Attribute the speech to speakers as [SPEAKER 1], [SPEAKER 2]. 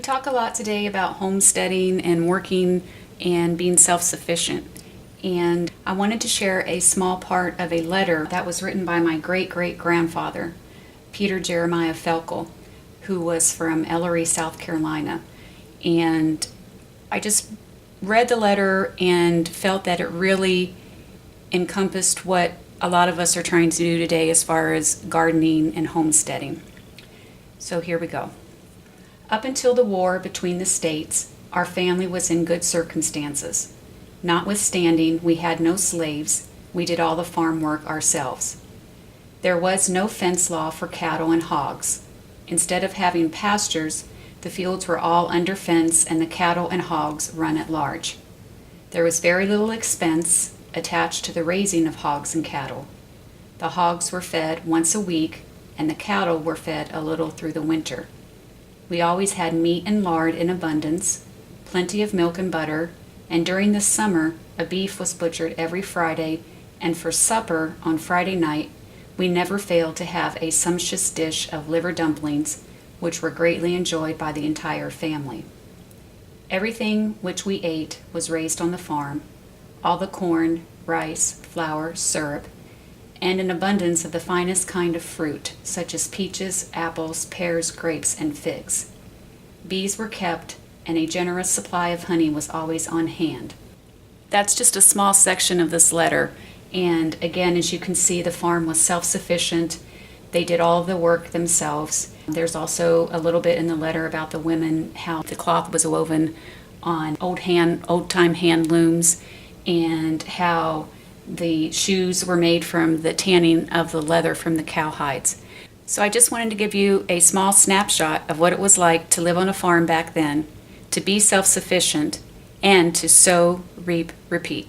[SPEAKER 1] talk a lot today about homesteading and working and being self-sufficient. And I wanted to share a small part of a letter that was written by my great-great-grandfather, Peter Jeremiah Felkel, who was from Ellery, South Carolina. And I just read the letter and felt that it really encompassed what a lot of us are trying to do today as far as gardening and homesteading. So here we go. Up until the war between the states, our family was in good circumstances. Notwithstanding, we had no slaves. We did all the farm work ourselves. There was no fence law for cattle and hogs. Instead of having pastures, the fields were all under fence and the cattle and hogs run at large. There was very little expense attached to the raising of hogs and cattle. The hogs were fed once a week and the cattle were fed a little through the winter. We always had meat and lard in abundance, plenty of milk and butter, and during the summer a beef was butchered every Friday, and for supper on Friday night we never failed to have a sumptuous dish of liver dumplings, which were greatly enjoyed by the entire family. Everything which we ate was raised on the farm, all the corn, rice, flour, syrup, and an abundance of the finest kind of fruit, such as peaches, apples, pears, grapes, and figs. Bees were kept, and a generous supply of honey was always on hand. That's just a small section of this letter, and again, as you can see, the farm was self-sufficient. They did all of the work themselves. There's also a little bit in the letter about the women, how the cloth was woven on old-time hand looms, and how the shoes were made from the tanning of the leather from the cow hides. So I just wanted to give you a small snapshot of what it was like to live on a farm back then, to be self-sufficient, and to sow, reap, repeat.